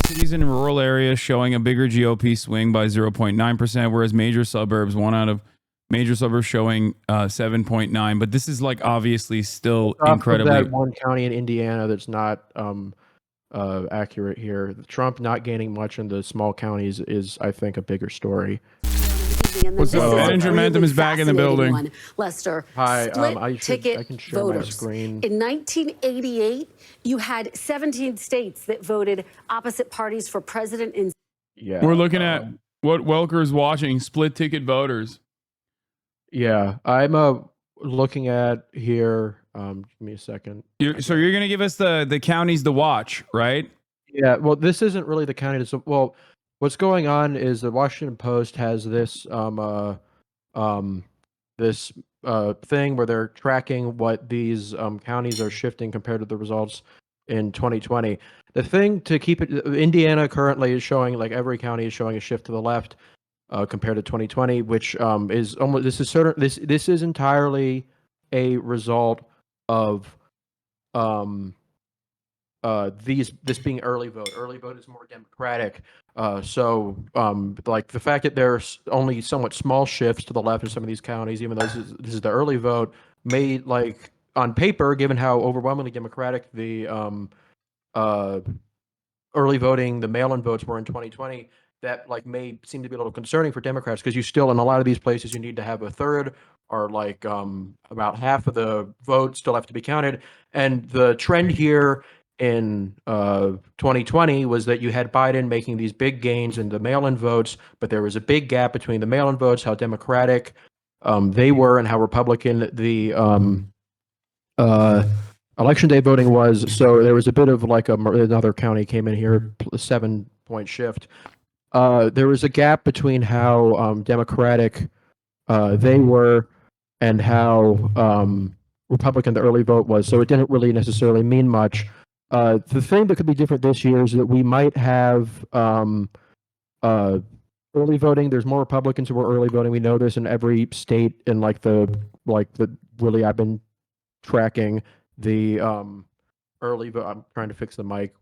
cities and rural areas showing a bigger GOP swing by 0.9%, whereas major suburbs, one out of major suburbs showing 7.9. But this is like obviously still Off incredibly. of that one county in Indiana that's not accurate here. Trump not gaining much in the small counties is, I think, a bigger story. What's up? Ettingermentum is back in the building. One, Lester. Hi, I can share voters. my screen. In 1988, you had 17 states that voted opposite parties for president. Yeah, we're looking at what Welker's watching: split ticket voters. Yeah, I'm looking at here. Give me a second. So you're going to give us the counties to watch, right? Yeah. Well, this isn't really the county. Well, what's going on is the Washington Post has this thing where they're tracking what these counties are shifting compared to the results in 2020. The thing to keep it, Indiana currently is showing, like every county is showing a shift to the left compared to 2020, which is almost, this is entirely a result of this being early vote. Early vote is more democratic. So like the fact that there's only somewhat small shifts to the left in some of these counties, even though this is the early vote, may, like, on paper, given how overwhelmingly democratic the early voting, the mail-in votes were in 2020, that like may seem to be a little concerning for Democrats, because you still, in a lot of these places, you need to have a third or like about half of the votes still have to be counted. And the trend here in 2020 was that you had Biden making these big gains in the mail-in votes, but there was a big gap between the mail-in votes, how Democratic they were, and how Republican the election day voting was. So there was a bit of like another county came in here, a 7-point shift. There was a gap between how Democratic they were and how Republican the early vote was. So it didn't really necessarily mean much. The thing that could be different this year is that we might have early voting. There's more Republicans who are early voting. We know this in every state, in really I've been tracking the early vote. I'm trying to fix the mic.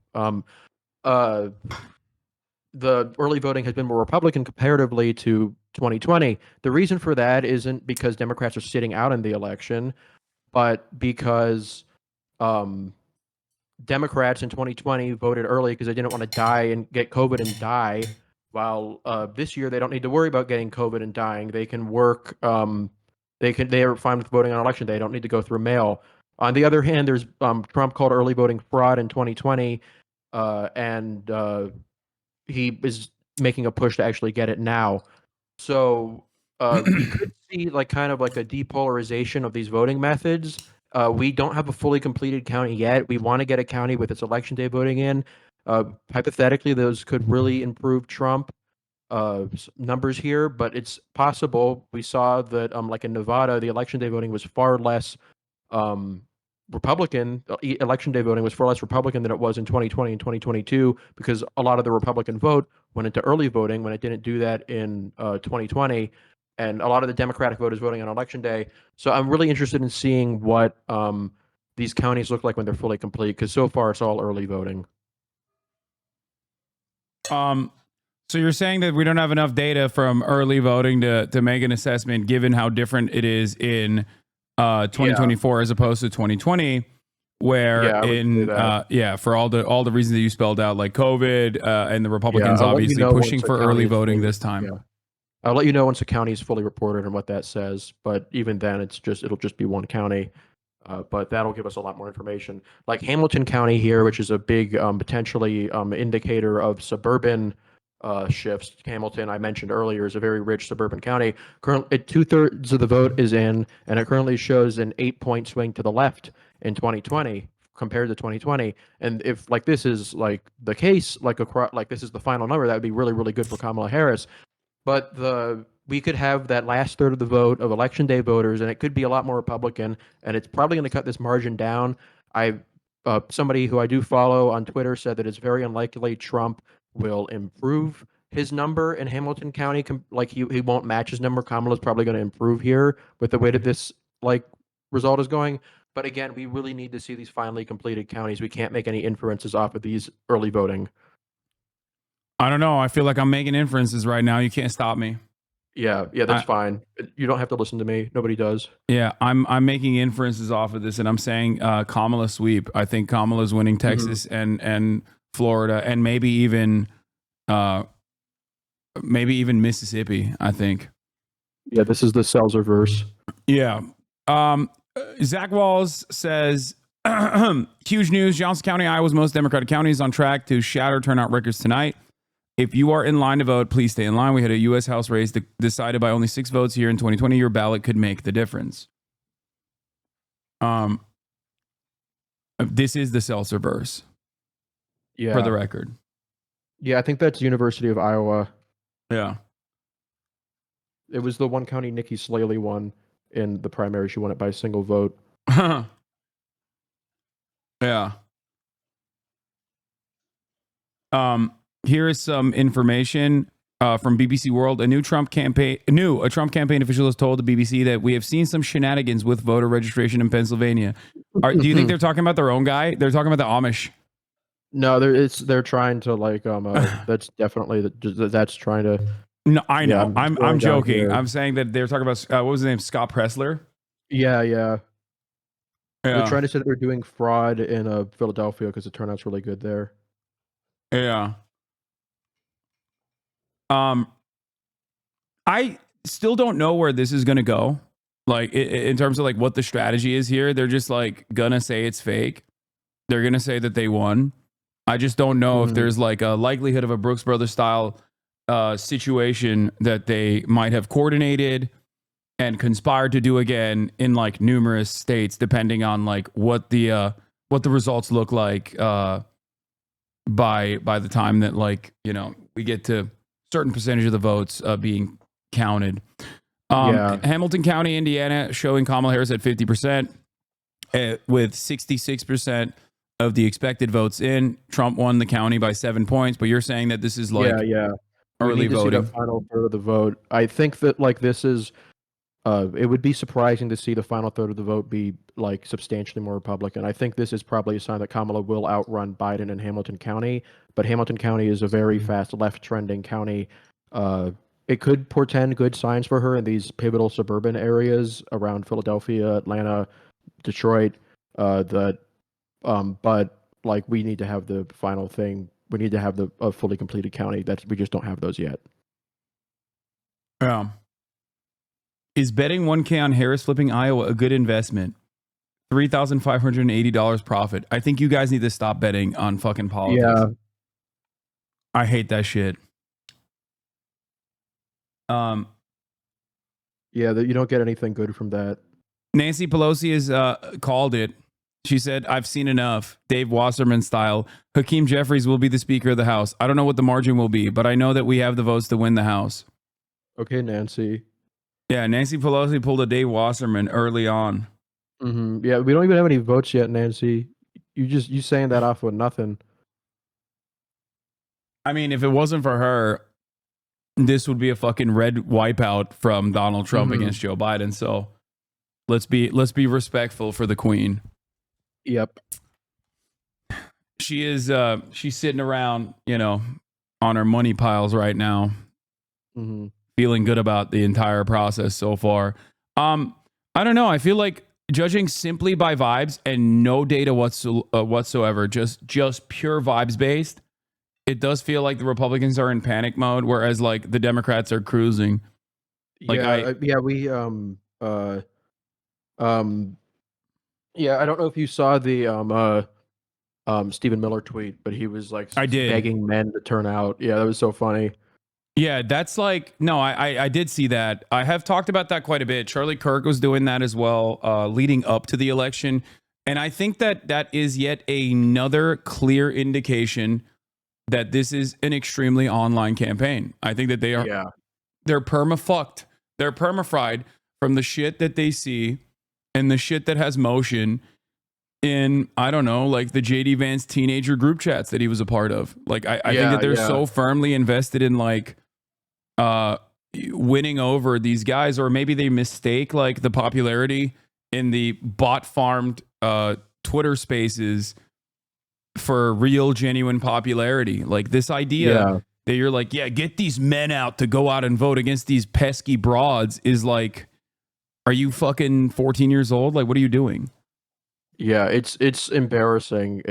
The early voting has been more Republican comparatively to 2020. The reason for that isn't because Democrats are sitting out in the election, but because Democrats in 2020 voted early because they didn't want to die and get COVID and die. While this year they don't need to worry about getting COVID and dying. They can work. They are fine with voting on election day. They don't need to go through mail. On the other hand, there's Trump called early voting fraud in 2020, and he is making a push to actually get it now. So we could see like kind of like a depolarization of these voting methods. We don't have a fully completed county yet. We want to get a county with its election day voting in. Hypothetically, those could really improve Trump numbers here, but it's possible. We saw that like in Nevada, the election day voting was far less Republican. Election day voting was far less Republican than it was in 2020 and 2022, because a lot of the Republican vote went into early voting when it didn't do that in 2020, and a lot of the Democratic vote is voting on election day. So I'm really interested in seeing what these counties look like when they're fully complete, because so far it's all early voting. So you're saying that we don't have enough data from early voting to make an assessment, given how different it is in 2024 as opposed to 2020, where for all the reasons that you spelled out, like COVID and the Republicans obviously pushing for early voting this time. Yeah. I'll let you know once the county is fully reported and what that says. But even then, it'll just be one county. But that'll give us a lot more information. Like Hamilton County here, which is a big potentially indicator of suburban shifts. Hamilton, I mentioned earlier, is a very rich suburban county. Currently, 2/3 of the vote is in, and it currently shows an 8-point swing to the left in 2020 compared to 2020. And if like this is like the case, like this is the final number, that would be really, really good for Kamala Harris. But we could have that last third of the vote of election day voters, and it could be a lot more Republican, and it's probably going to cut this margin down. Somebody who I do follow on Twitter said that it's very unlikely Trump will improve his number in Hamilton County. Like he won't match his number. Kamala's probably going to improve here with the way that this like result is going. But again, we really need to see these finally completed counties. We can't make any inferences off of these early voting. I don't know. I feel like I'm making inferences right now. You can't stop me. Yeah, that's fine. You don't have to listen to me. Nobody does. Yeah, I'm making inferences off of this, and I'm saying Kamala sweep. I think Kamala's winning Texas and Florida, and maybe even Mississippi. I think. Yeah, this is the Seltzer verse. Yeah. Zach Walls says, huge news. Johnson County, Iowa's most Democratic county, is on track to shatter turnout records tonight. If you are in line to vote, please stay in line. We had a U.S. House race decided by only 6 votes here in 2020. Your ballot could make the difference. This is the Seltzer verse. Yeah. For the record. Yeah, I think that's University of Iowa. Yeah. It was the one county Nikki Slaley won in the primary. She won it by a single vote. Yeah. Here is some information from BBC World. A Trump campaign official has told the BBC that we have seen some shenanigans with voter registration in Pennsylvania. Do you think they're talking about their own guy? They're talking about the Amish. No, they're trying to like that's definitely that's trying to. No, I know. Yeah, I'm joking. I'm saying that they're talking about what was his name? Scott Pressler. Yeah. They're trying to say that they're doing fraud in Philadelphia because the turnout's really good there. Yeah. I still don't know where this is going to go. Like in terms of like what the strategy is here. They're just like gonna say it's fake. They're gonna say that they won. I just don't know if there's like a likelihood of a Brooks Brothers style situation that they might have coordinated and conspired to do again in like numerous states, depending on like what the results look like by the time that like, you know, we get to certain percentage of the votes being counted. Hamilton County, Indiana, showing Kamala Harris at 50% with 66% of the expected votes in. Trump won the county by 7 points, but you're saying that this is like early voting. See the final third of the vote. I think that like this is it would be surprising to see the final third of the vote be like substantially more Republican. I think this is probably a sign that Kamala will outrun Biden in Hamilton County, but Hamilton County is a very fast left trending county. It could portend good signs for her in these pivotal suburban areas around Philadelphia, Atlanta, Detroit. But like we need to have the final thing. We need to have a fully completed county. We just don't have those yet. Yeah. Is betting 1K on Harris flipping Iowa a good investment? $3,580 profit. I think you guys need to stop betting on fucking politics. Yeah. I hate that shit. Yeah, you don't get anything good from that. Nancy Pelosi has called it. She said, I've seen enough. Dave Wasserman style. Hakeem Jeffries will be the Speaker of the House. I don't know what the margin will be, but I know that we have the votes to win the House. Okay, Nancy. Yeah, Nancy Pelosi pulled a Dave Wasserman early on. Yeah, we don't even have any votes yet, Nancy. You saying that off with nothing. I mean, if it wasn't for her, this would be a fucking red wipeout from Donald Trump against Joe Biden. So let's be respectful for the Queen. Yep. She is she's sitting around, you know, on her money piles right now. Feeling good about the entire process so far. I don't know. I feel like judging simply by vibes and no data whatsoever, just pure vibes based, it does feel like the Republicans are in panic mode, whereas like the Democrats are cruising. Like I don't know if you saw the Stephen Miller tweet, but he was like begging men to turn out. Yeah, that was so funny. Yeah, that's like, no, I did see that. I have talked about that quite a bit. Charlie Kirk was doing that as well, leading up to the election. And I think that is yet another clear indication that this is an extremely online campaign. I think that they're perma-fucked. They're perma-fried from the shit that they see and the shit that has motion in, I don't know, like the JD Vance teenager group chats that he was a part of. Like, I think that they're so firmly invested in like winning over these guys, or maybe they mistake like the popularity in the bot farmed Twitter spaces for real genuine popularity. Like this idea that you're like, yeah, get these men out to go out and vote against these pesky broads is like, are you fucking 14 years old? Like, what are you doing? Yeah, it's embarrassing.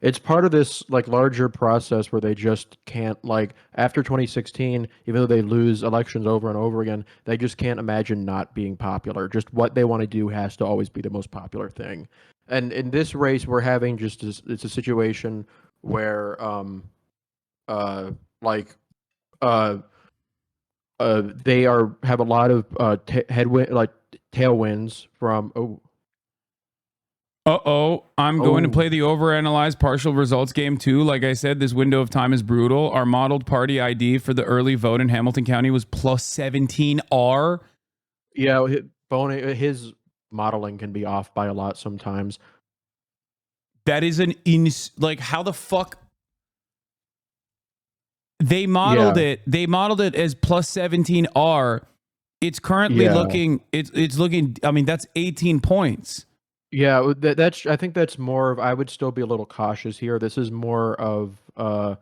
It's part of this like larger process where they just can't like after 2016, even though they lose elections over and over again, they just can't imagine not being popular. Just what they want to do has to always be the most popular thing. And in this race, we're having it's a situation where uh like uh they have a lot of headwind like tailwinds from I'm going to play the overanalyzed partial results game too. Like I said, this window of time is brutal. Our modeled party ID for the early vote in Hamilton County was plus 17R. Yeah, his modeling can be off by a lot sometimes. That is like how the fuck they modeled it. They modeled it as plus 17R. It's currently looking. It's looking. I mean, that's 18 points. Yeah, that's. I think that's more of. I would still be a little cautious here. This is more of a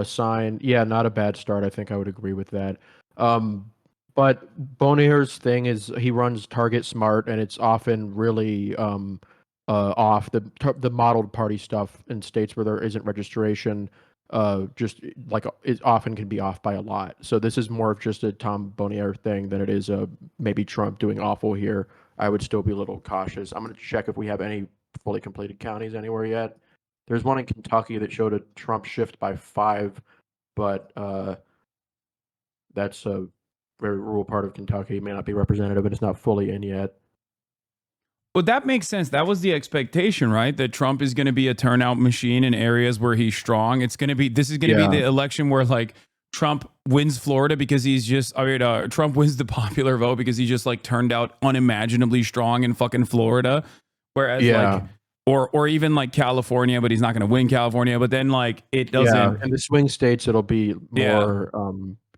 sign. Yeah, not a bad start. I think I would agree with that. But Bonier's thing is he runs target smart, and it's often really off. The modeled party stuff in states where there isn't registration, just like it often can be off by a lot. So this is more of just a Tom Bonier thing than it is maybe Trump doing awful here. I would still be a little cautious. I'm going to check if we have any fully completed counties anywhere yet. There's one in Kentucky that showed a Trump shift by 5, but that's a very rural part of Kentucky. It may not be representative, and it's not fully in yet. Well, that makes sense. That was the expectation, right? That Trump is going to be a turnout machine in areas where he's strong. This is going to be the election where like Trump wins Florida because Trump wins the popular vote because he just like turned out unimaginably strong in fucking Florida. Whereas like, or even like California, but he's not going to win California. But then like it doesn't. Yeah, in the swing states, it'll be more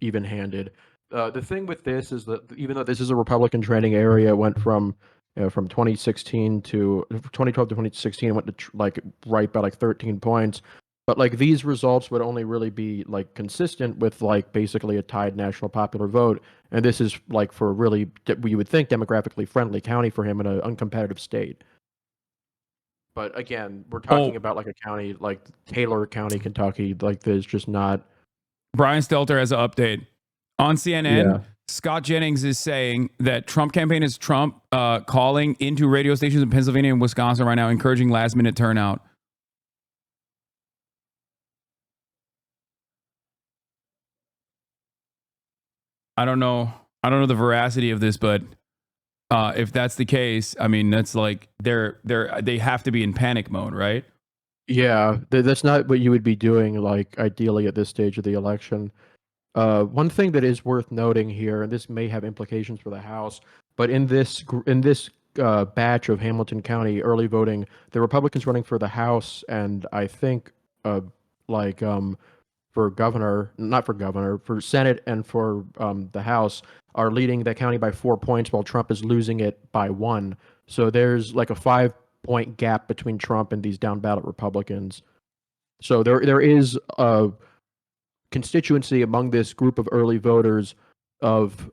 even-handed. The thing with this is that even though this is a Republican trending area, it went from 2016 to 2012 to 2016, it went to like right by like 13 points. But like these results would only really be like consistent with like basically a tied national popular vote, and this is like for a really you would think demographically friendly county for him in an uncompetitive state. But again, we're talking about like a county like Taylor County, Kentucky. Like there's just not. Brian Stelter has an update on CNN. Yeah. Scott Jennings is saying that Trump campaign is Trump calling into radio stations in Pennsylvania and Wisconsin right now, encouraging last minute turnout. I don't know the veracity of this, but if that's the case, I mean, that's like they have to be in panic mode, right? Yeah, that's not what you would be doing, like ideally at this stage of the election. One thing that is worth noting here, and this may have implications for the House, but in this batch of Hamilton County early voting, the Republicans running for the House and I think for governor, not for governor, for Senate and for the House are leading that county by 4 points while Trump is losing it by 1. So there's like a 5-point gap between Trump and these down ballot Republicans. So there is a constituency among this group of early voters of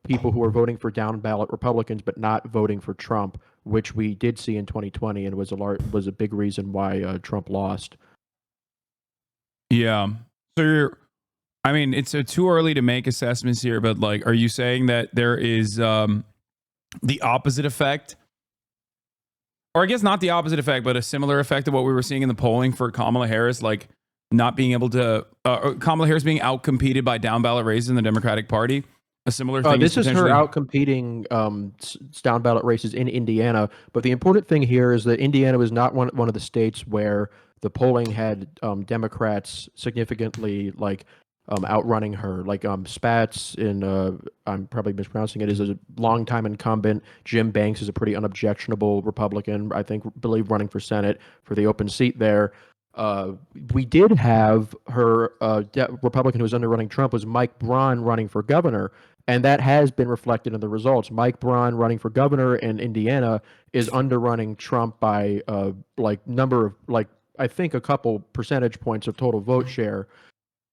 people who are voting for down ballot Republicans but not voting for Trump, which we did see in 2020 and was a big reason why Trump lost. Yeah. So it's too early to make assessments here, but like, are you saying that there is the opposite effect? Or I guess not the opposite effect, but a similar effect of what we were seeing in the polling for Kamala Harris, like not being able to, Kamala Harris being outcompeted by down ballot races in the Democratic Party? A similar thing. This is her outcompeting down ballot races in Indiana. But the important thing here is that Indiana was not one of the states where the polling had Democrats significantly outrunning her. Like Spats I'm probably mispronouncing it, is a longtime incumbent. Jim Banks is a pretty unobjectionable Republican, I believe running for Senate for the open seat there. We did have her Republican who was underrunning Trump was Mike Braun running for governor, and that has been reflected in the results. Mike Braun running for governor in Indiana is underrunning Trump by number of I think a couple percentage points of total vote share.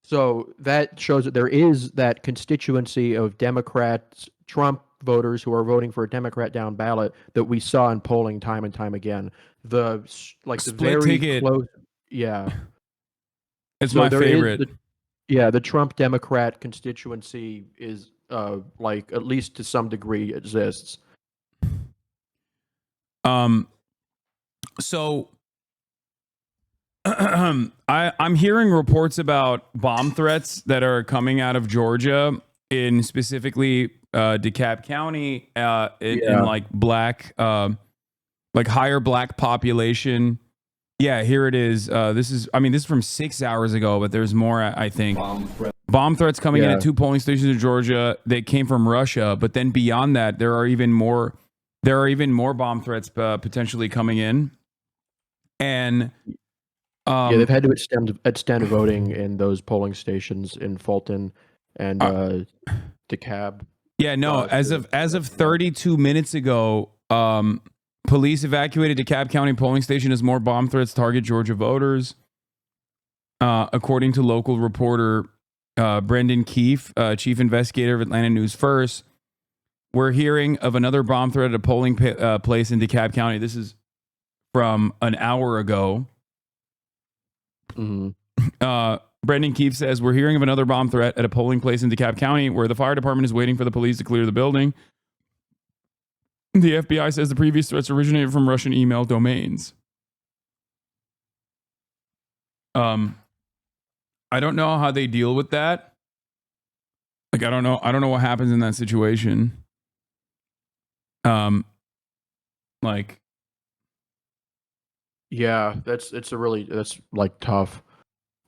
So that shows that there is that constituency of Democrats, Trump voters who are voting for a Democrat down ballot that we saw in polling time and time again. The Split very ticket. close, yeah. It's So my there is favorite. the Trump Democrat constituency is like at least to some degree exists. So I'm hearing reports about bomb threats that are coming out of Georgia, in specifically DeKalb County, in like black, like higher black population. Yeah, here it is. This is from 6 hours ago, but there's more, I think. Bomb threats coming in at 2 polling stations in Georgia. They came from Russia, but then beyond that, there are even more bomb threats potentially coming in. And they've had to extend voting in those polling stations in Fulton and DeKalb. Yeah, no. As of 32 minutes ago, police evacuated DeKalb County polling station as more bomb threats target Georgia voters. According to local reporter Brendan Keefe, chief investigator of Atlanta News First, we're hearing of another bomb threat at a polling place in DeKalb County. This is from an hour ago. Brendan Keefe says, we're hearing of another bomb threat at a polling place in DeKalb County where the fire department is waiting for the police to clear the building. The FBI says the previous threats originated from Russian email domains. I don't know how they deal with that. Like, I don't know what happens in that situation. Like, yeah, that's like tough.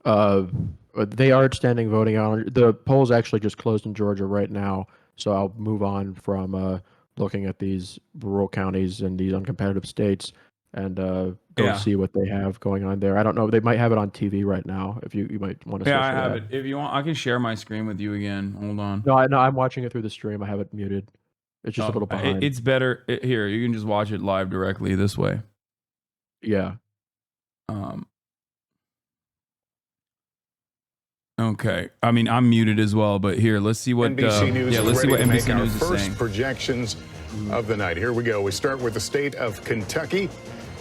They are extending voting on the polls. Actually, just closed in Georgia right now, so I'll move on from looking at these rural counties and these uncompetitive states and go see what they have going on there. I don't know. They might have it on TV right now. If you might want to. Yeah, I have it. If you want, I can share my screen with you again. Hold on. No, I'm watching it through the stream. I have it muted. It's just a little behind. It's better here. You can just watch it live directly this way. Yeah. Okay. I mean, I'm muted as well, but here, let's see what NBC News let's see what NBC News is first saying. Projections of the night. Here we go. We start with the state of Kentucky.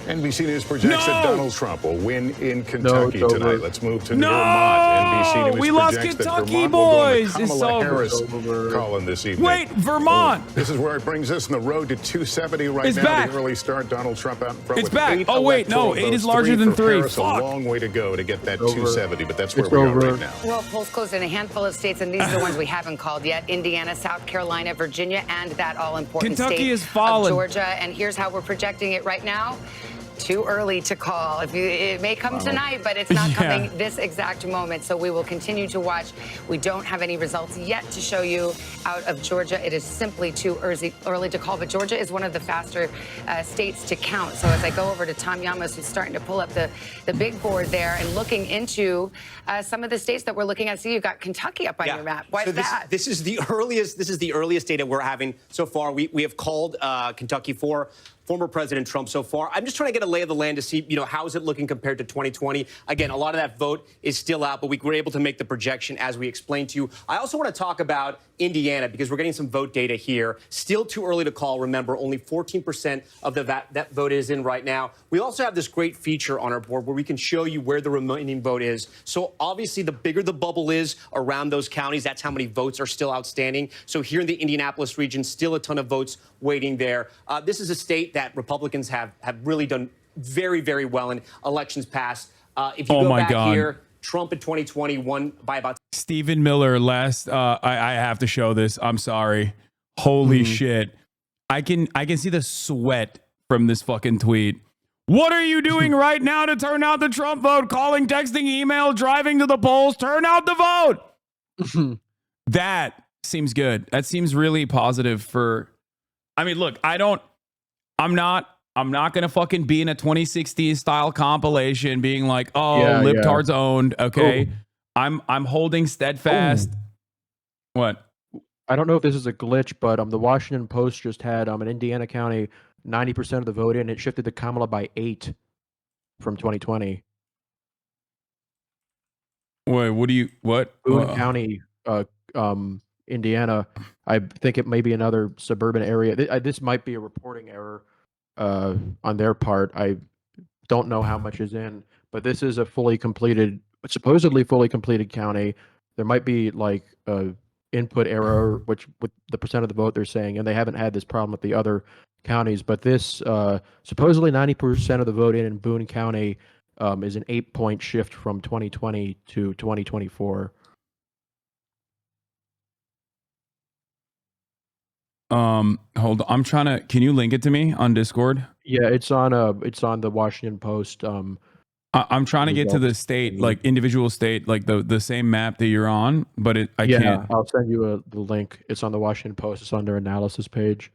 NBC News projects that Donald Trump will win in Kentucky tonight. Let's move to Vermont. NBC News we lost projects Kentucky, that Vermont boys. will go on the Kamala Harris column this evening. Wait, Vermont. This is where it brings us on the road to 270 right now. Back. The early start. Donald Trump out in front with back. 8 Oh wait, no, 8 is larger than 3. Harris, a long way to go to get that 270, but that's where we are right now. Well, polls closed in a handful of states, and these are the ones we haven't called yet: Indiana, South Carolina, Virginia, and that all-important Kentucky state of Georgia. And here's how we're projecting it right now. Too early to call. It may come tonight, but it's not coming this exact moment. So we will continue to watch. We don't have any results yet to show you out of Georgia. It is simply too early to call. But Georgia is one of the faster states to count. So as I go over to Tom Llamas, who's starting to pull up the big board there and looking into some of the states that we're looking at. See, you've got Kentucky up on your map. Why is that? This is the earliest data we're having so far. We have called Kentucky for former President Trump so far. I'm just trying to get a lay of the land to see, how is it looking compared to 2020? Again, a lot of that vote is still out, but we were able to make the projection as we explained to you. I also want to talk about Indiana because we're getting some vote data here. Still too early to call. Remember, only 14% of that vote is in right now. We also have this great feature on our board where we can show you where the remaining vote is. So obviously, the bigger the bubble is around those counties, that's how many votes are still outstanding. So here in the Indianapolis region, still a ton of votes waiting there. This is a state that Republicans have really done very, very well in elections past. If you go back here, Trump in 2020 won by about... Stephen Miller, I have to show this. I'm sorry. Holy shit. I can see the sweat from this fucking tweet. What are you doing right now to turn out the Trump vote? Calling, texting, email, driving to the polls. Turn out the vote. That seems good. That seems really positive for... I mean, look, I'm not going to fucking be in a 2016 style compilation being like, libtards owned. Okay. Ooh. I'm holding steadfast. Ooh. What? I don't know if this is a glitch, but the Washington Post just had in Indiana County 90% of the vote in. It shifted to Kamala by 8 from 2020. Wait, what? Boone County, Indiana. I think it may be another suburban area. This might be a reporting error on their part. I don't know how much is in, but this is a supposedly fully completed county. There might be like a input error, which with the percent of the vote they're saying, and they haven't had this problem with the other counties. But this supposedly 90% of the vote in Boone County is an 8-point shift from 2020 to 2024. Hold on. Can you link it to me on Discord? Yeah, it's on the Washington Post. I'm trying to get to the state, like individual state, like the same map that you're on, but I can't. I'll send you the link. It's on the Washington Post. It's on their analysis page.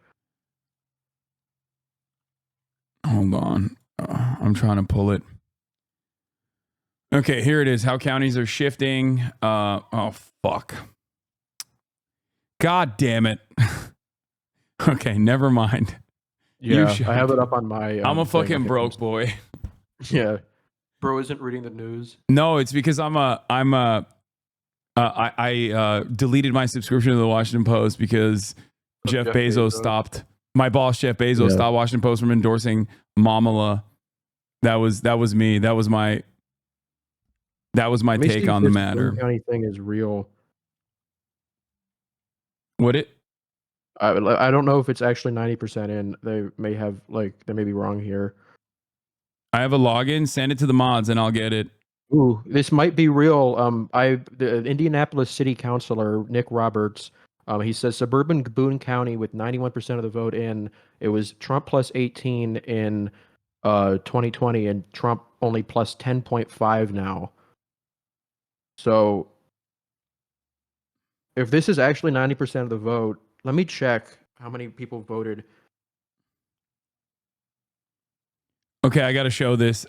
Hold on. I'm trying to pull it. Okay, here it is. How counties are shifting. Oh, fuck. God damn it. Okay, never mind. Yeah, I have it up on my... I'm a fucking broke boy. Yeah. Bro isn't reading the news. No, it's because I deleted my subscription to the Washington Post because Jeff Bezos stopped. My boss, Jeff Bezos, stopped Washington Post from endorsing Mamala. That was me. That was my take on the matter. Boone County thing is real. Would it? I don't know if it's actually 90% in. They may be wrong here. I have a login. Send it to the mods, and I'll get it. Ooh, this might be real. The Indianapolis City Councilor Nick Roberts. He says suburban Boone County with 91% of the vote in. It was Trump plus 18 in 2020, and Trump only plus 10.5 now. So, if this is actually 90% of the vote, let me check how many people voted. Okay, I got to show this.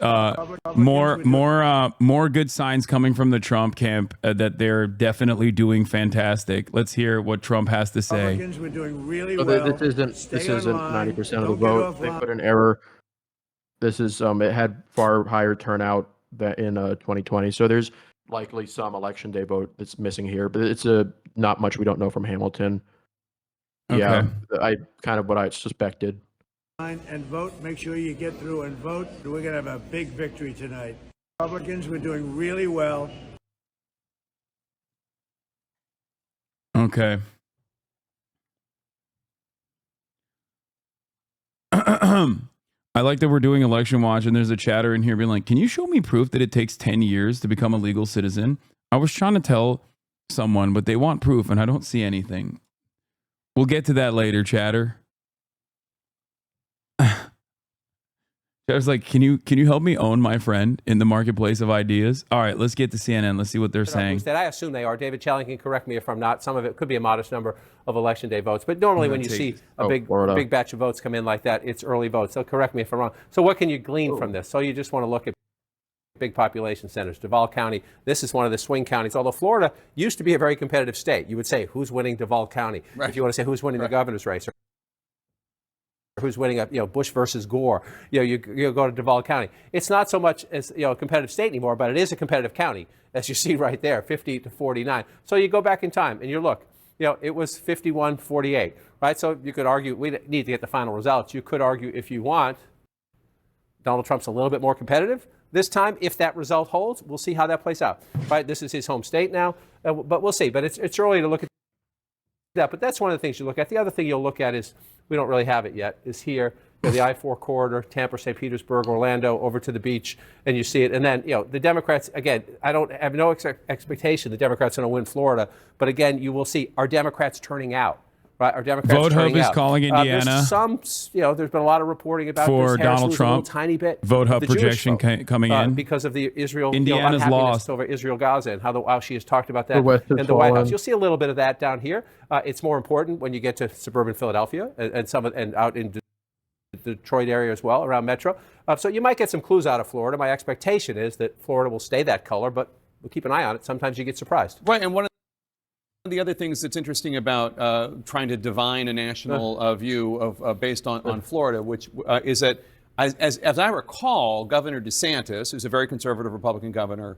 More good signs coming from the Trump camp that they're definitely doing fantastic. Let's hear what Trump has to say. Republicans were doing really well. This isn't 90% of the vote. They put an error. This is it had far higher turnout than in 2020. So there's likely some election day vote that's missing here, but it's not much we don't know from Hamilton. Okay. Yeah, what I suspected. And vote. Make sure you get through and vote. We're going to have a big victory tonight. Republicans were doing really well. Okay. I like that we're doing election watch, and there's a chatter in here being like, can you show me proof that it takes 10 years to become a legal citizen? I was trying to tell someone, but they want proof, and I don't see anything. We'll get to that later, chatter. I was like, can you help me own my friend in the marketplace of ideas? All right, let's get to CNN. Let's see what they're saying. That I assume they are. David Challing can correct me if I'm not. Some of it could be a modest number of election day votes. But normally when you see a big batch of votes come in like that, it's early votes. So correct me if I'm wrong. So what can you glean from this? So you just want to look at big population centers. Duval County, this is one of the swing counties. Although Florida used to be a very competitive state. You would say, who's winning Duval County? Right. If you want to say who's winning the governor's race. Who's winning Bush versus Gore. You go to Duval County. It's not so much as a competitive state anymore, but it is a competitive county, as you see right there, 50 to 49. So you go back in time and you look, it was 51-48, right? So you could argue, we need to get the final results. You could argue, if you want, Donald Trump's a little bit more competitive this time. If that result holds, we'll see how that plays out, right? This is his home state now, but we'll see. But it's early to look at that. But that's one of the things you look at. The other thing you'll look at is, we don't really have it yet, is here, the I-4 corridor, Tampa, St. Petersburg, Orlando, over to the beach, and you see it. And then, the Democrats, again, I have no expectation the Democrats are going to win Florida. But again, you will see, are Democrats turning out? Right? Are Democrats Vote turning Hub out? is calling Indiana. There's there's been a lot of reporting about for this. Donald Trump. Tiny bit. Vote Hub projection coming in because of the Israel Indiana's lost over Israel Gaza and how she has talked about that in the White House. You'll see a little bit of that down here. It's more important when you get to suburban Philadelphia and out in the Detroit area as well, around Metro. So you might get some clues out of Florida. My expectation is that Florida will stay that color, but we'll keep an eye on it. Sometimes you get surprised. Right, and one of the other things that's interesting about trying to divine a national view of based on Florida, which is that, as I recall, Governor DeSantis, who's a very conservative Republican governor,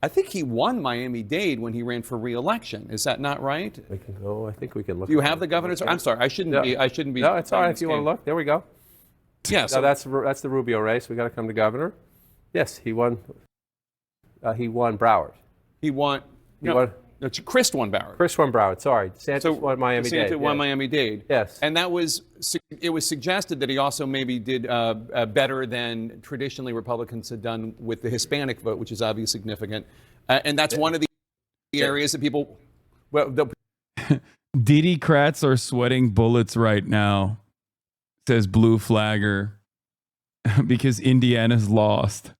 I think he won Miami-Dade when he ran for re-election. Is that not right? We can go. I think we can look. Do you have the governor's? I'm sorry. I shouldn't be. I shouldn't be. No, it's all right. If you want to look, there we go. Yeah. So that's the Rubio race. We got to come to governor. Yes, he won. He won Broward. He won. No, Chris won Broward. Chris won Broward. Sorry, DeSantis won Miami-Dade. DeSantis won Miami-Dade. Yes. And it was suggested that he also maybe did better than traditionally Republicans had done with the Hispanic vote, which is obviously significant. And that's one of the areas that people. Well, Diddy-crats are sweating bullets right now, says Blue Flagger, because Indiana's lost.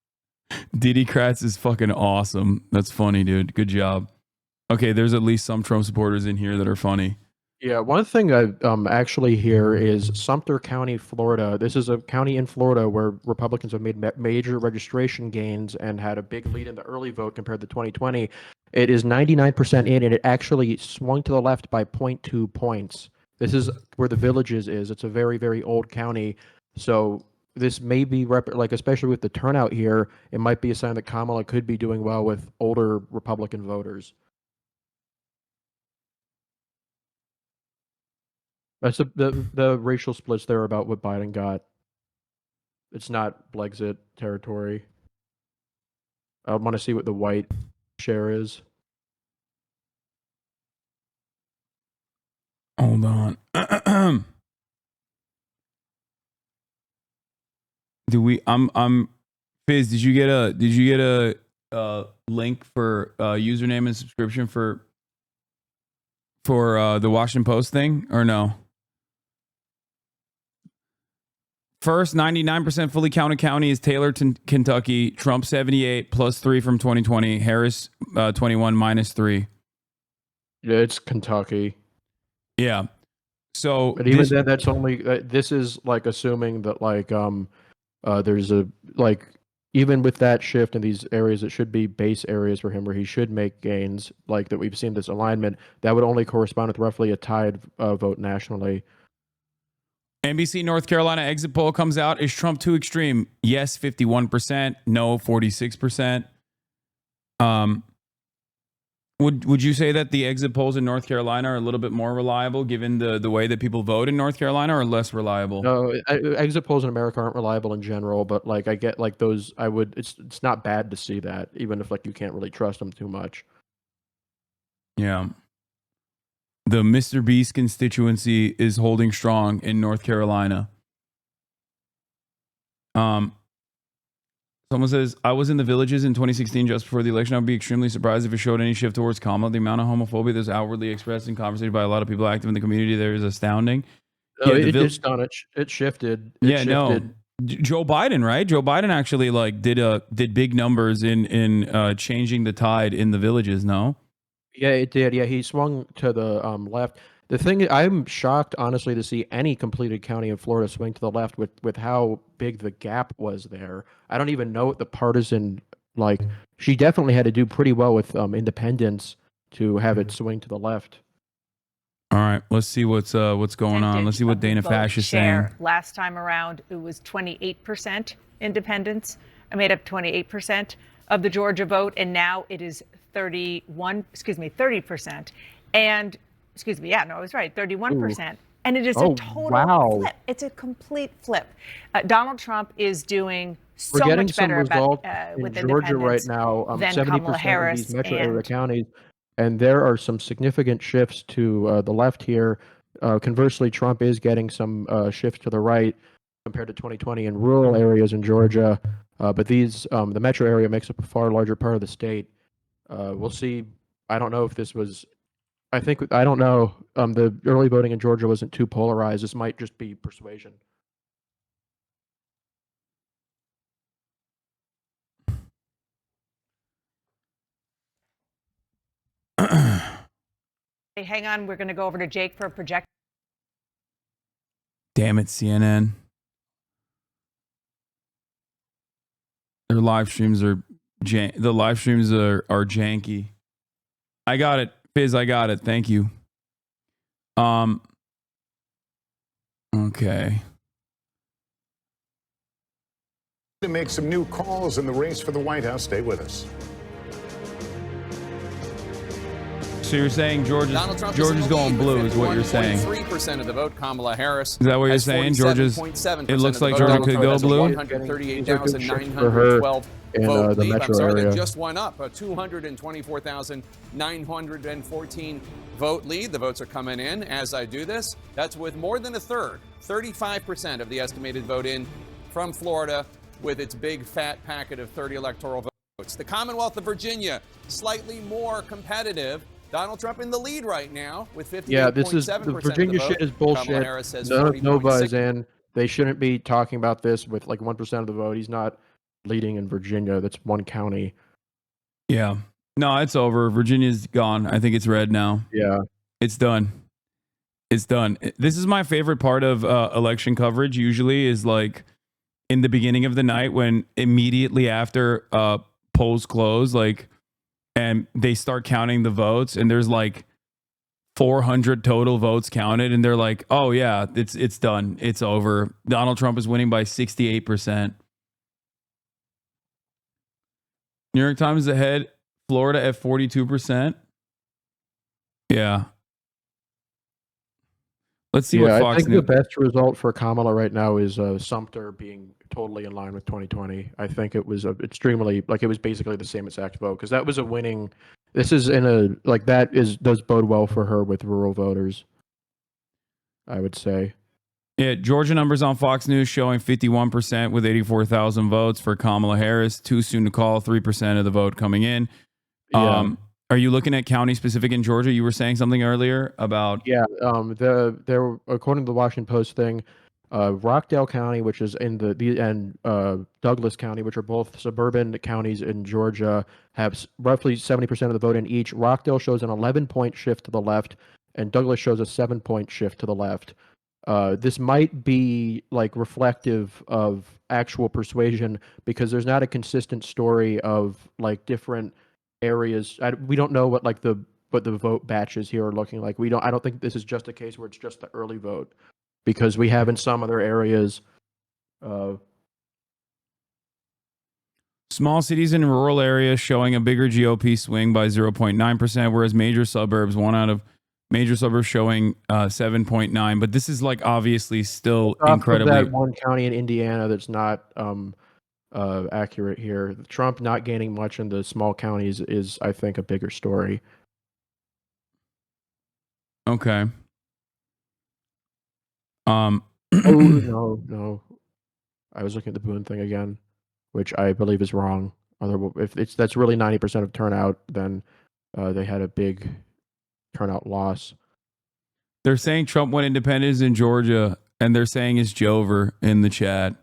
Diddy-crats is fucking awesome. That's funny, dude. Good job. Okay, there's at least some Trump supporters in here that are funny. Yeah, one thing I actually hear is Sumter County, Florida. This is a county in Florida where Republicans have made major registration gains and had a big lead in the early vote compared to 2020. It is 99% in, and it actually swung to the left by 0.2 points. This is where the Villages is. It's a very, very old county. So this may be, especially with the turnout here, it might be a sign that Kamala could be doing well with older Republican voters. That's the racial splits there about what Biden got. It's not Brexit territory. I want to see what the white share is. Hold on. Fizz, did you get a link for username and subscription for the Washington Post thing or no? First, 99% fully counted county is Taylorton, Kentucky. Trump 78 plus 3 from 2020. Harris 21 minus 3. Yeah, it's Kentucky. Yeah. So, but even then, that's only. This is like assuming that there's a even with that shift in these areas that should be base areas for him where he should make gains like that. We've seen this alignment that would only correspond with roughly a tied vote nationally. NBC North Carolina exit poll comes out. Is Trump too extreme? Yes, 51%. No, 46%. Would you say that the exit polls in North Carolina are a little bit more reliable given the way that people vote in North Carolina, or less reliable? No, exit polls in America aren't reliable in general, but I get those. It's not bad to see that, even if you can't really trust them too much. Yeah. The Mr. Beast constituency is holding strong in North Carolina. Someone says, I was in the Villages in 2016 just before the election. I would be extremely surprised if it showed any shift towards Kamala. The amount of homophobia that's outwardly expressed and conversated by a lot of people active in the community there is astounding. No, it shifted. No. Joe Biden, right? Joe Biden actually did big numbers in changing the tide in the Villages, no? Yeah, it did. Yeah, he swung to the left. The thing, I'm shocked, honestly, to see any completed county in Florida swing to the left with how big the gap was there. I don't even know what the partisan, she definitely had to do pretty well with independents to have it swing to the left. All right, let's see what's going on. Let's see what Dana Fash is saying. Last time around, it was 28% independents. I made up 28% of the Georgia vote, and now it is 30%. And, I was right, 31%. Ooh. And it is a total flip. It's a complete flip. Donald Trump is doing so much better with Georgia right now. 70% of these metro area counties, and there are some significant shifts to the left here. Conversely, Trump is getting some shifts to the right compared to 2020 in rural areas in Georgia. But these, the metro area makes up a far larger part of the state. We'll see. I don't know if this was. I don't know. The early voting in Georgia wasn't too polarized. This might just be persuasion. Hey, hang on. We're going to go over to Jake for a project. Damn it, CNN. Their live streams are janky. I got it, Fizz. I got it. Thank you. Okay. To make some new calls in the race for the White House. Stay with us. So you're saying Georgia's going blue is what you're saying. 3% of the vote. Kamala Harris. Is that what you're saying? Georgia's. It looks like Georgia could go blue. 138,912 vote lead. I'm sorry, that just went up. 224,914 vote lead. The votes are coming in as I do this. That's with more than a third, 35% of the estimated vote in from Florida, with its big fat packet of 30 electoral votes. The Commonwealth of Virginia, slightly more competitive. Donald Trump in the lead right now with 58.7% Yeah, this is the Virginia shit is bullshit. None of Nova is in. They shouldn't be talking about this with like 1% of the vote. He's not leading in Virginia. That's one county. Yeah. No, it's over. Virginia's gone. I think it's red now. Yeah. It's done. It's done. This is my favorite part of election coverage usually is like in the beginning of the night when immediately after polls close, like, and they start counting the votes and there's like 400 total votes counted and they're like, oh yeah, it's done. It's over. Donald Trump is winning by 68%. New York Times ahead. Florida at 42%. Yeah. Let's see what Fox I think News. the best result for Kamala right now is Sumter being totally in line with 2020. I think it was extremely, like, it was basically the same exact vote because that was a winning. This is in a, like, does bode well for her with rural voters, I would say. Yeah, Georgia numbers on Fox News showing 51% with 84,000 votes for Kamala Harris. Too soon to call, 3% of the vote coming in. Yeah. Are you looking at county specific in Georgia? You were saying something earlier about. Yeah, there according to the Washington Post thing, Rockdale County, which is in and Douglas County, which are both suburban counties in Georgia, have roughly 70% of the vote in each. Rockdale shows an 11-point shift to the left, and Douglas shows a 7-point shift to the left. This might be like reflective of actual persuasion because there's not a consistent story of like different areas. We don't know what the vote batches here are looking like. I don't think this is just a case where it's just the early vote because we have in some other areas. Small cities and rural areas showing a bigger GOP swing by 0.9%, whereas major suburbs, one out of major suburbs showing 7.9. But this is like obviously still incredibly. That one county in Indiana that's not accurate here. Trump not gaining much in the small counties is, I think, a bigger story. Okay. Oh no. I was looking at the Boone thing again, which I believe is wrong. If that's really 90% of turnout, then they had a big turnout loss. They're saying Trump won independents in Georgia, and they're saying it's Jover in the chat.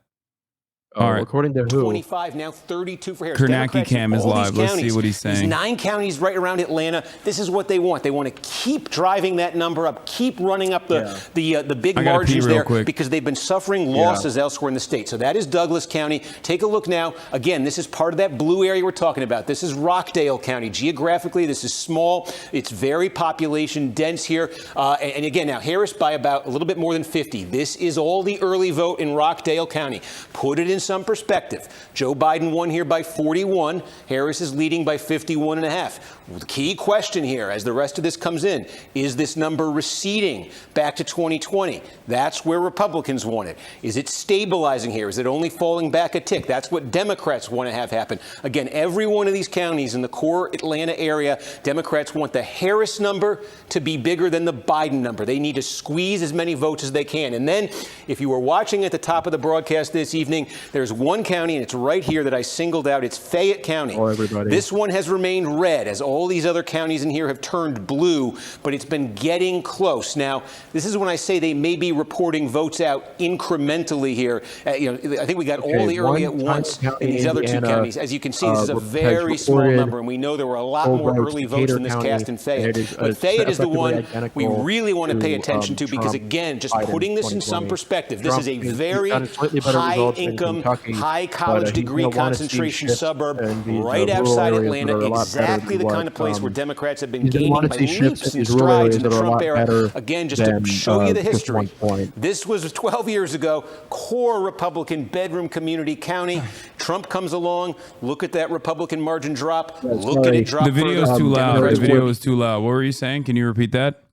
All right. According to who? 25, now 32 for Harris. Kernacki Cam is live. Let's see what he's saying. These 9 counties right around Atlanta. This is what they want. They want to keep driving that number up, keep running up the big margins there because they've been suffering losses elsewhere in the state. So that is Douglas County. Take a look now. Again, this is part of that blue area we're talking about. This is Rockdale County. Geographically, this is small. It's very population dense here. And again, now Harris by about a little bit more than 50. This is all the early vote in Rockdale County. Put it in some perspective. Joe Biden won here by 41. Harris is leading by 51.5. The key question here, as the rest of this comes in, is this number receding back to 2020? That's where Republicans want it. Is it stabilizing here? Is it only falling back a tick? That's what Democrats want to have happen. Again, every one of these counties in the core Atlanta area, Democrats want the Harris number to be bigger than the Biden number. They need to squeeze as many votes as they can. And then, if you were watching at the top of the broadcast this evening, there's one county, and it's right here that I singled out. It's Fayette County. Oh, everybody. This one has remained red as all these other counties in here have turned blue, but it's been getting close. Now, this is when I say they may be reporting votes out incrementally here. I think we got all the early at once in these other 2 counties. As you can see, this is a very small number, and we know there were a lot more early votes than this cast in Fayette. But Fayette is the one we really want to pay attention to because, again, just putting this in some perspective, this is a very high-income, high college degree concentration suburb right outside Atlanta, exactly the kind of place where Democrats have been he's gonna gaining want by to see shifts leaps in and these rural strides areas in the that are a Trump lot era. better Again, just than to show you the just history. 1 point. This was 12 years ago, core Republican bedroom community county. Trump comes along. Look at that Republican margin drop. Look at it drop. The video is further. too loud. The Democrats video win. is too loud. What were you saying? Can you repeat that?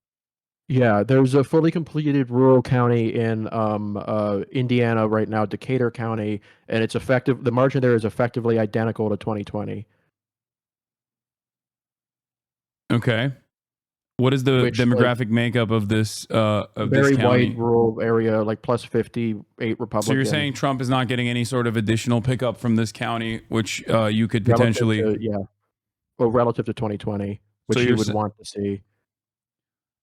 Yeah, there's a fully completed rural county in Indiana right now, Decatur County, and it's effective. The margin there is effectively identical to 2020. Okay. What is the demographic makeup of this of very this county? white rural area, like plus 58 Republican. So you're saying Trump is not getting any sort of additional pickup from this county, which you could potentially, relative to 2020, which you would want to see.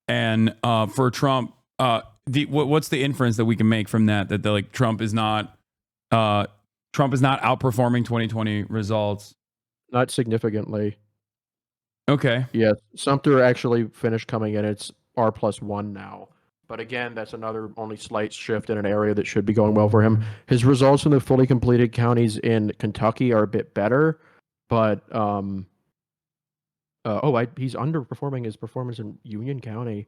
And for Trump, what's the inference that we can make from that? That like Trump is not outperforming 2020 results? Not significantly. Okay. Yes, Sumter actually finished coming in. It's R+1 now. But again, that's another only slight shift in an area that should be going well for him. His results in the fully completed counties in Kentucky are a bit better, but he's underperforming his performance in Union County.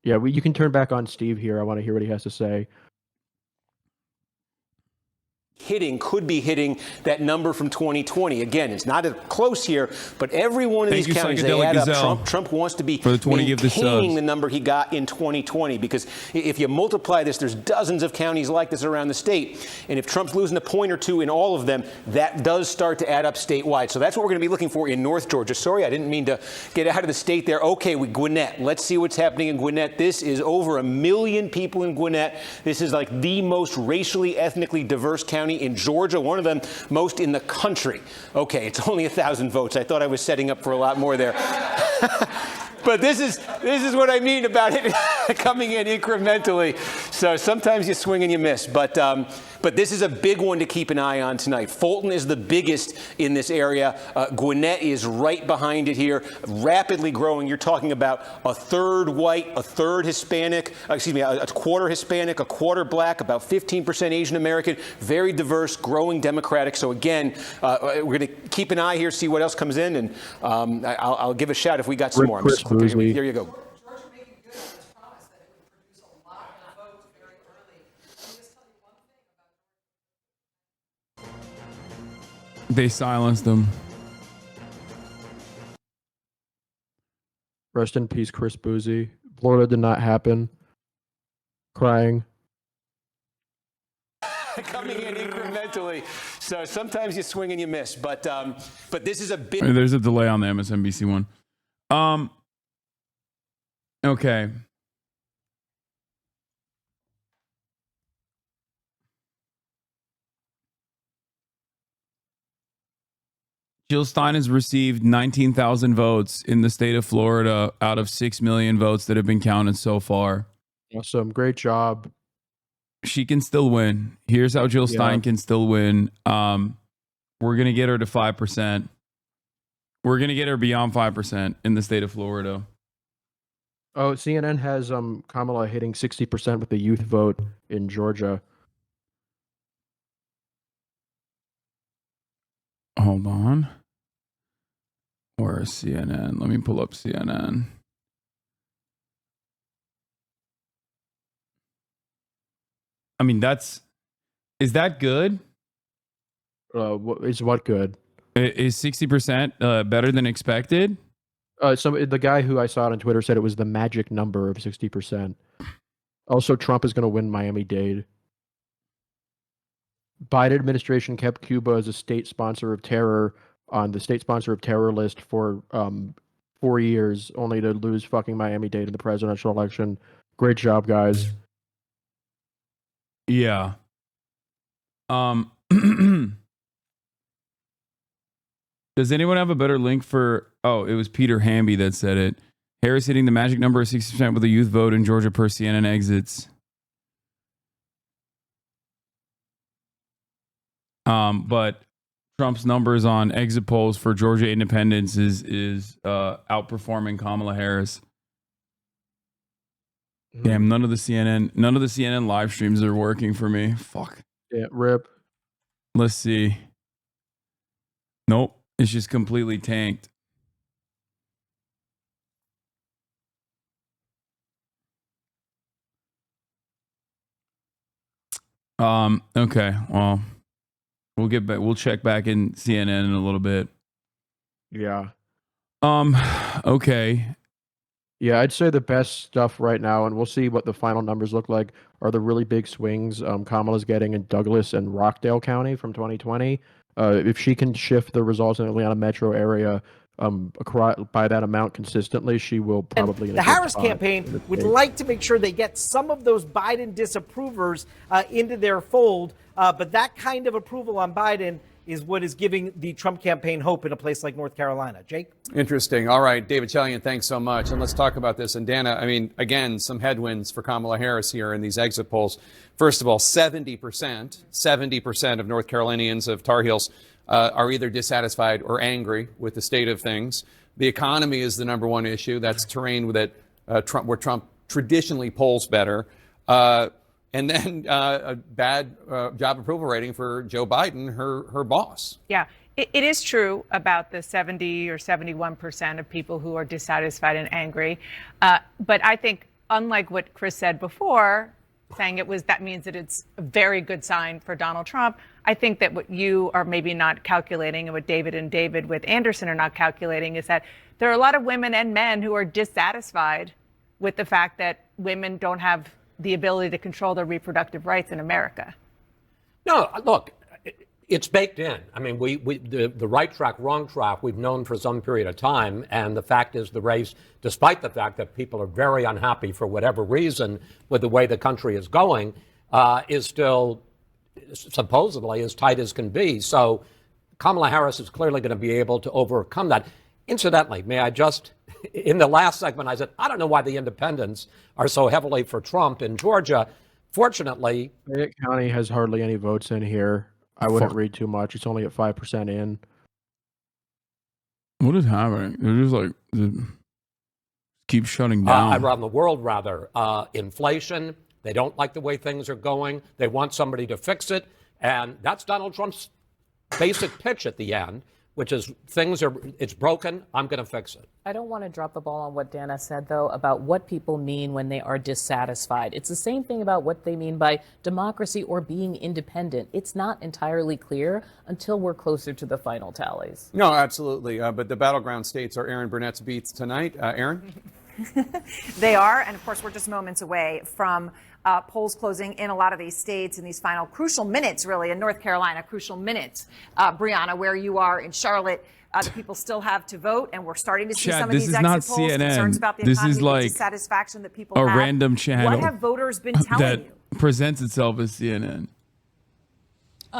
Yeah, you can turn back on Steve here. I want to hear what he has to say. Could be hitting that number from 2020. Again, it's not close here, but every one of these counties, they add up. Trump wants to be maintaining the number he got in 2020, because if you multiply this, there's dozens of counties like this around the state, and if Trump's losing a point or two in all of them, that does start to add up statewide. So that's what we're going to be looking for in North Georgia. Sorry, I didn't mean to get out of the state there. Okay, with Gwinnett, let's see what's happening in Gwinnett. This is over 1 million people in Gwinnett. This is like the most racially, ethnically diverse county in Georgia, one of them most in the country. Okay, it's only 1,000 votes. I thought I was setting up for a lot more there. But this is what I mean about it coming in incrementally. So sometimes you swing and you miss. But this is a big one to keep an eye on tonight. Fulton is the biggest in this area. Gwinnett is right behind it here, rapidly growing. You're talking about a third white, a third Hispanic, a quarter Hispanic, a quarter black, about 15% Asian American, very diverse, growing Democratic. So again, we're going to keep an eye here, see what else comes in, and I'll give a shout if we got some more. Okay, here you go. They silenced them. Rest in peace, Chris Boozy. Florida did not happen. Crying. Coming in incrementally, so sometimes you swing and you miss. But this is a big. There's a delay on the MSNBC one. Okay. Jill Stein has received 19,000 votes in the state of Florida out of 6 million votes that have been counted so far. Awesome. Great job. She can still win. Here's how Jill Stein can still win. We're going to get her to 5%. We're going to get her beyond 5% in the state of Florida. Oh, CNN has Kamala hitting 60% with the youth vote in Georgia. Hold on. Where is CNN? Let me pull up CNN. I mean, is that good? Is what good? Is 60% better than expected? The guy who I saw it on Twitter said it was the magic number of 60%. Also, Trump is going to win Miami-Dade. Biden administration kept Cuba as a state sponsor of terror on the state sponsor of terror list for 4 years, only to lose fucking Miami-Dade in the presidential election. Great job, guys. Yeah. Does anyone have a better link for... Oh, it was Peter Hamby that said it. Harris hitting the magic number of 60% with a youth vote in Georgia per CNN exits. But Trump's numbers on exit polls for Georgia independents is outperforming Kamala Harris. Damn, none of the CNN live streams are working for me. Fuck. Yeah, rip. Let's see. Nope, it's just completely tanked. Okay. Well, we'll get back. We'll check back in CNN in a little bit. Yeah. Okay. Yeah, I'd say the best stuff right now, and we'll see what the final numbers look like, are the really big swings Kamala's getting in Douglas and Rockdale County from 2020. If she can shift the results in the Atlanta metro area by that amount consistently, she will probably. And the Harris campaign would like to make sure they get some of those Biden disapprovers into their fold, but that kind of approval on Biden is what is giving the Trump campaign hope in a place like North Carolina. Jake? Interesting. All right, David Chalian, thanks so much. And let's talk about this. And Dana, I mean, again, some headwinds for Kamala Harris here in these exit polls. First of all, 70% of North Carolinians, of Tar Heels, are either dissatisfied or angry with the state of things. The economy is the number one issue. That's terrain that where Trump traditionally polls better. And then a bad job approval rating for Joe Biden, her boss. Yeah, it is true about the 70 or 71% of people who are dissatisfied and angry. But I think, unlike what Chris said before, saying that means that it's a very good sign for Donald Trump, I think that what you are maybe not calculating, and what David and David with Anderson are not calculating, is that there are a lot of women and men who are dissatisfied with the fact that women don't have the ability to control their reproductive rights in America. No, look, it's baked in. I mean, the right track, wrong track, we've known for some period of time. And the fact is the race, despite the fact that people are very unhappy for whatever reason with the way the country is going, is still supposedly as tight as can be. So Kamala Harris is clearly going to be able to overcome that. Incidentally, may I just, in the last segment, I said, I don't know why the independents are so heavily for Trump in Georgia. Fortunately, Fayette County has hardly any votes in here. I wouldn't read too much. It's only at 5% in. What is happening? They're just like, keep shutting down. Around the world, rather. Inflation. They don't like the way things are going. They want somebody to fix it. And that's Donald Trump's basic pitch at the end, which is it's broken, I'm going to fix it. I don't want to drop the ball on what Dana said, though, about what people mean when they are dissatisfied. It's the same thing about what they mean by democracy or being independent. It's not entirely clear until we're closer to the final tallies. No, absolutely. But the battleground states are Aaron Burnett's beats tonight. Aaron? They are, and of course, we're just moments away from polls closing in a lot of these states in these final crucial minutes, really, in North Carolina, crucial minutes. Brianna, where you are in Charlotte, the people still have to vote, and we're starting to see some of these exit polls, concerns about the economy, the dissatisfaction that people have. A random channel. What have voters been telling you? That presents itself as CNN.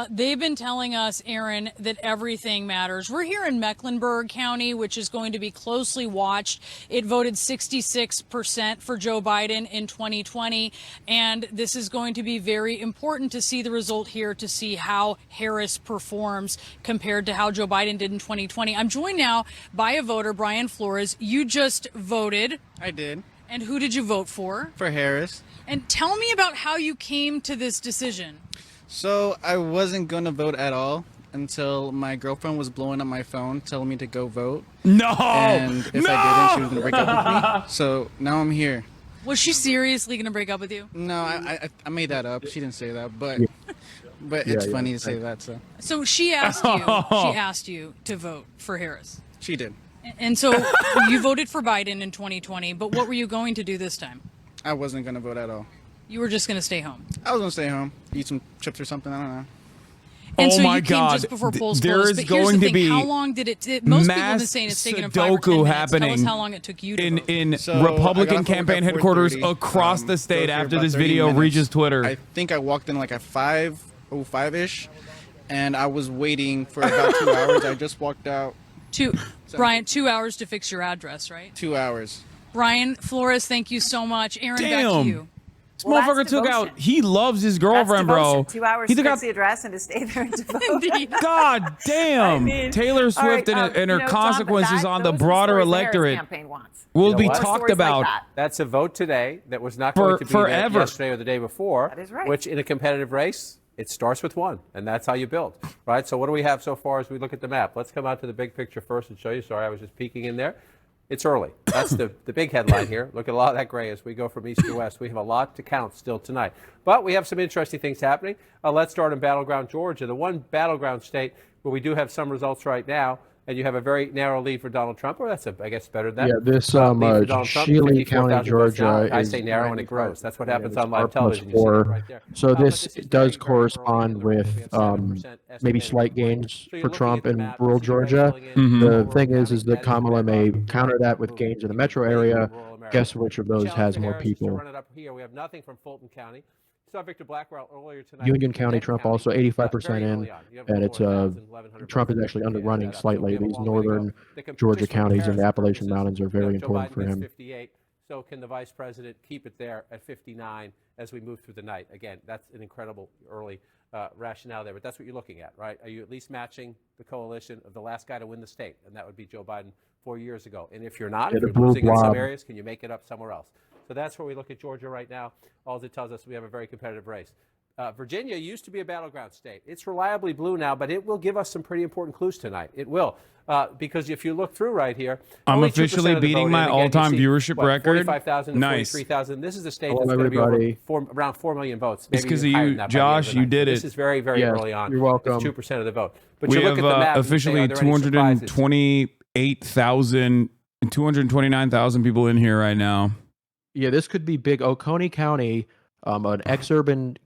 They've been telling us, Aaron, that everything matters. We're here in Mecklenburg County, which is going to be closely watched. It voted 66% for Joe Biden in 2020. And this is going to be very important to see the result here, to see how Harris performs compared to how Joe Biden did in 2020. I'm joined now by a voter, Brian Flores. You just voted. I did. And who did you vote for? For Harris. And tell me about how you came to this decision. So I wasn't going to vote at all until my girlfriend was blowing up my phone telling me to go vote. No! And if I didn't, she was going to break up with me. So now I'm here. Was she seriously going to break up with you? No, I made that up. She didn't say that, but it's funny to say that. So she asked you to vote for Harris. She did. And so you voted for Biden in 2020, but what were you going to do this time? I wasn't going to vote at all. You were just going to stay home. I was going to stay home, eat some chips or something. I don't know. And so you came just before polls closed. But here's the thing: how long did it? Most people have been saying it's taken 5 or 10 minutes. Tell us how long it took you to vote. In Republican campaign headquarters across the state after this video reaches Twitter. I think I walked in like at 5:05-ish, and I was waiting for about 2 hours. I just walked out. Brian, 2 hours to fix your address, right? 2 hours. Brian Flores, thank you so much. Aaron, back to you. This motherfucker took out. He loves his girlfriend, bro. 2 hours to fix the address and to stay there and to vote. God damn. Taylor Swift and her consequences on the broader electorate will be talked about. That's a vote today that was not going to be forever. Yesterday or the day before. That is right. Which in a competitive race, it starts with one, and that's how you build, right? So what do we have so far as we look at the map? Let's come out to the big picture first and show you. Sorry, I was just peeking in there. It's early. That's the big headline here. Look at a lot of that gray as we go from east to west. We have a lot to count still tonight. But we have some interesting things happening. Let's start in battleground Georgia, the one battleground state where we do have some results right now. And you have a very narrow lead for Donald Trump, or that's, I guess, better than that. Yeah, this Shealy County, Georgia. I say narrow and it grows. That's what happens on live television. television. You see it right there. So this does correspond with maybe slight gains for Trump in rural Georgia. The thing is that Kamala may counter that with gains in the metro area. Guess which of those has more people? Run it up here. We have nothing from Fulton County. Saw Victor Blackwell earlier tonight. Union County, Trump also 85% in, and it's Trump is actually underrunning slightly. These northern Georgia counties and the Appalachian Mountains are very important for him. 58. So can the vice president keep it there at 59 as we move through the night? Again, that's an incredible early rationale there, but that's what you're looking at, right? Are you at least matching the coalition of the last guy to win the state, and that would be Joe Biden 4 years ago? And if you're not, if you're losing in some areas, can you make it up somewhere else? So that's where we look at Georgia right now. All it tells us we have a very competitive race. Virginia used to be a battleground state. It's reliably blue now, but it will give us some pretty important clues tonight. It will. Because if you look through right here, I'm officially beating my all-time viewership record. 45,000 to nice. 43,000. This is a state that's going to be around 4 million votes. It's because of you, Josh. You did it. This is very, very early on. You're welcome. It's 2% of the vote. But we you look have at the map officially 229,000 people in here right now. Yeah, this could be big. Oconee County, an ex-urban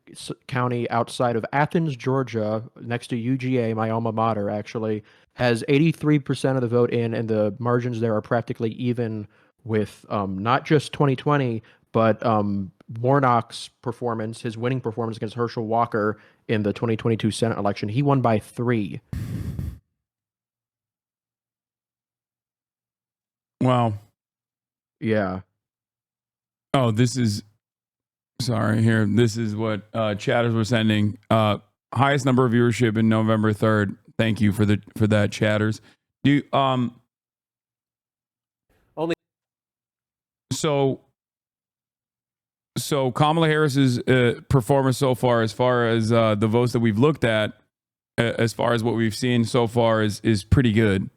county outside of Athens, Georgia, next to UGA, my alma mater, actually, has 83% of the vote in, and the margins there are practically even with not just 2020, but Warnock's performance, his winning performance against Herschel Walker in the 2022 Senate election. He won by 3. Wow. Yeah. Oh, this is sorry here. This is what chatters were sending. Highest number of viewership in November 3rd. Thank you for that, chatters. Do only so Kamala Harris's performance so far, as the votes that we've looked at, as far as what we've seen so far, is pretty good.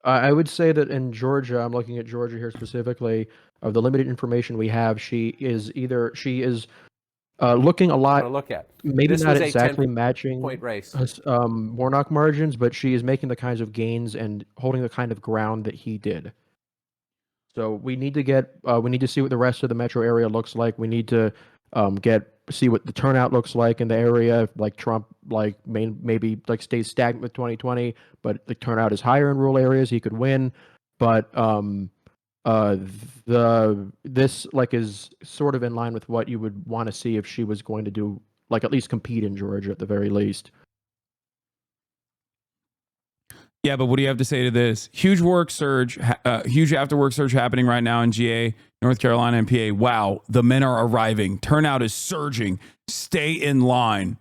I would say that in Georgia, I'm looking at Georgia here specifically. Of the limited information we have, she is looking a lot. Look at maybe this not exactly matching point race. Warnock margins, but she is making the kinds of gains and holding the kind of ground that he did. So we need to see what the rest of the metro area looks like. We need to see what the turnout looks like in the area. If, like, Trump maybe stays stagnant with 2020, but the turnout is higher in rural areas, he could win. But this is sort of in line with what you would want to see if she was going to do, at least compete in Georgia at the very least. Yeah, but what do you have to say to this? Huge work surge, huge after work surge happening right now in GA, North Carolina, and PA. Wow, the men are arriving. Turnout is surging. Stay in line.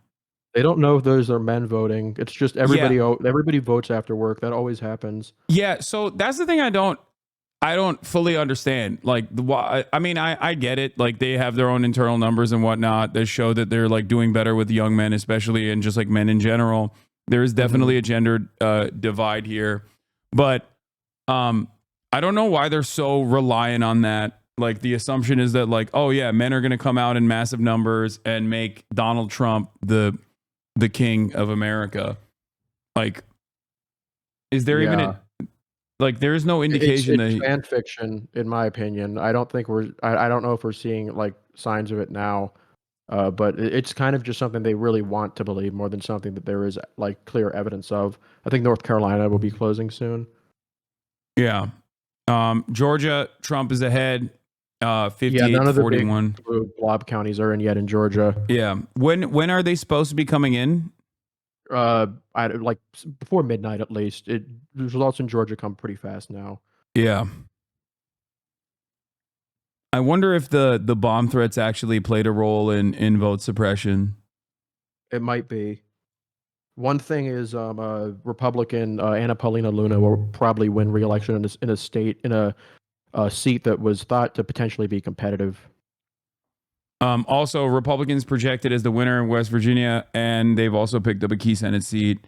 They don't know if those are men voting. It's just everybody votes after work. That always happens. Yeah, so that's the thing I don't fully understand. I get it. They have their own internal numbers and whatnot that show that they're doing better with young men, especially, and just men in general. There is definitely a gender divide here, but I don't know why they're so reliant on that. The assumption is that oh yeah, men are going to come out in massive numbers and make Donald Trump the king of America. Is there even there is no indication it's fan fiction, in my opinion. I don't know if we're seeing signs of it now. But it's kind of just something they really want to believe more than something that there is clear evidence of. I think North Carolina will be closing soon. Yeah. Georgia, Trump is ahead. 58 none of the 41. Big blue blob counties are in yet in Georgia. Yeah. When are they supposed to be coming in? Before midnight at least. The results in Georgia come pretty fast now. Yeah. I wonder if the bomb threats actually played a role in vote suppression. It might be. One thing is, Republican Anna Paulina Luna will probably win re-election in a seat that was thought to potentially be competitive. Also, Republicans projected as the winner in West Virginia, and they've also picked up a key Senate seat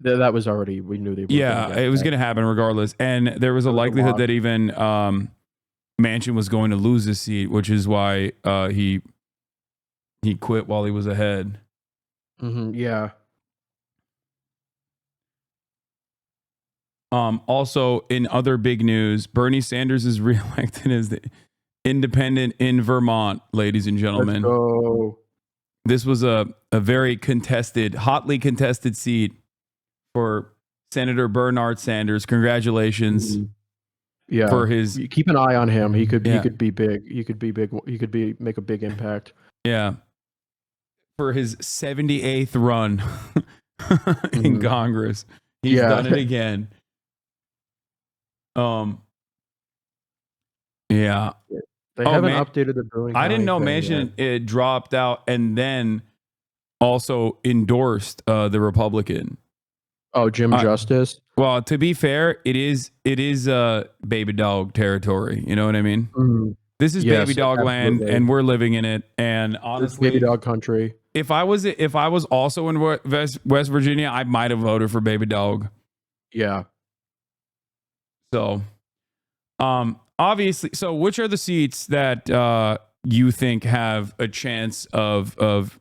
That was already, we knew they were. Yeah, it was going to happen regardless. And there was a likelihood that even Manchin was going to lose his seat, which is why he quit while he was ahead. Yeah. Also, in other big news, Bernie Sanders is reelected as the independent in Vermont, ladies and gentlemen. Let's go. This was a very contested, hotly contested seat for Senator Bernard Sanders. Congratulations. Yeah. For his, you keep an eye on him. He could be big. He could be big. He could make a big impact. Yeah. For his 78th run in Congress. He's done it again. Yeah. They haven't updated the voting. I didn't know Manchin it dropped out and then also endorsed the Republican. Oh, Jim Justice. Well, to be fair, it is baby dog territory. You know what I mean? This is baby dog land, and we're living in it. And honestly, it's baby dog country. If I was also in West Virginia, I might have voted for baby dog. Yeah. So, obviously, so which are the seats that you think have a chance of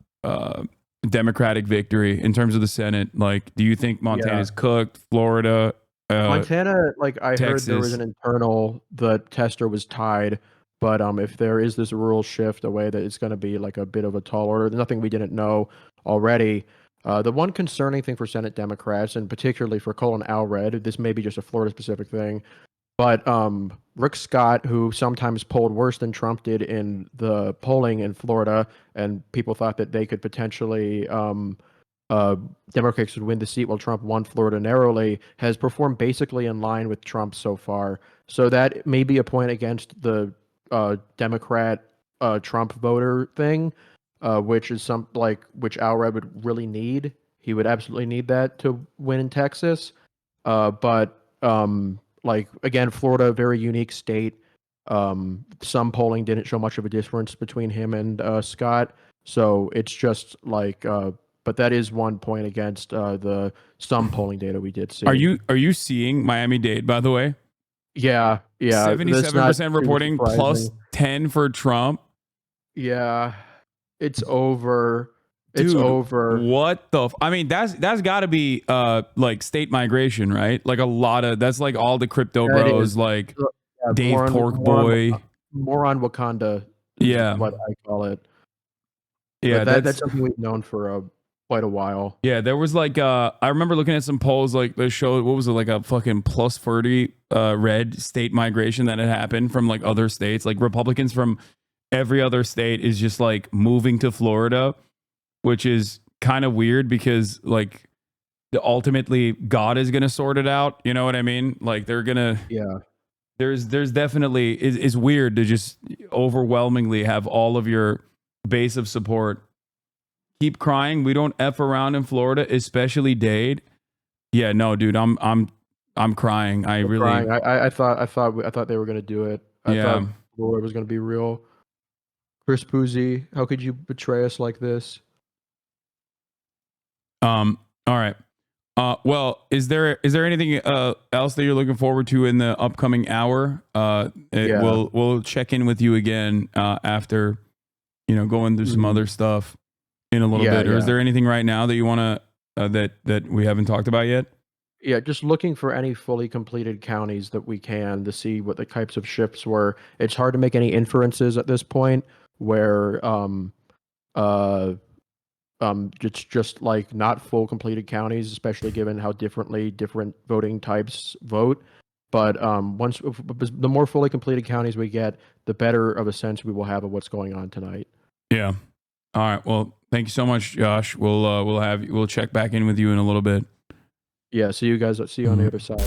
Democratic victory in terms of the Senate? Like, do you think Montana's cooked? Florida, Montana, like I Texas. heard there was an internal, the tester was tied, but if there is this rural shift away, that it's going to be like a bit of a tall order. There's nothing we didn't know already. The one concerning thing for Senate Democrats, and particularly for Colin Allred, this may be just a Florida specific thing, but Rick Scott, who sometimes polled worse than Trump did in the polling in Florida, and people thought that they could potentially, Democrats would win the seat while Trump won Florida narrowly, has performed basically in line with Trump so far. So that may be a point against the Democrat Trump voter thing, which is which Allred would really need. He would absolutely need that to win in Texas. But like again, Florida, very unique state. Some polling didn't show much of a difference between him and Scott. So it's just like, but that is one point against the some polling data we did see. Are you seeing Miami-Dade, by the way? Yeah. 77% reporting plus 10 for Trump. Yeah, it's over. Dude, it's over. What the? I mean, that's got to be like state migration, right? Like a lot of that's like all the crypto bros, like Dave Porkboy, more on Wakanda. Yeah, what I call it. Yeah, that's something we've known for quite a while. Yeah, there was like I remember looking at some polls like that showed what was it, like a fucking plus 30 red state migration that had happened from like other states. Like Republicans from every other state is just like moving to Florida, which is kind of weird because like ultimately God is gonna sort it out. You know what I mean? Like they're gonna There's definitely it's weird to just overwhelmingly have all of your base of support. Keep crying. We don't F around in Florida, especially Dade. Yeah, no, dude, I'm crying. I thought they were gonna do it. I thought Florida was gonna be real. Chris Puzzi, how could you betray us like this? All right. Well, is there anything else that you're looking forward to in the upcoming hour? We'll check in with you again after, going through some other stuff in a little bit. Or is there anything right now that you want to that we haven't talked about yet? Yeah, just looking for any fully completed counties that we can to see what the types of shifts were. It's hard to make any inferences at this point where it's just like not full completed counties, especially given how differently different voting types vote. But the more fully completed counties we get, the better of a sense we will have of what's going on tonight. Yeah. All right. Well, thank you so much, Josh. We'll check back in with you in a little bit. Yeah. See you guys. See you on the other side.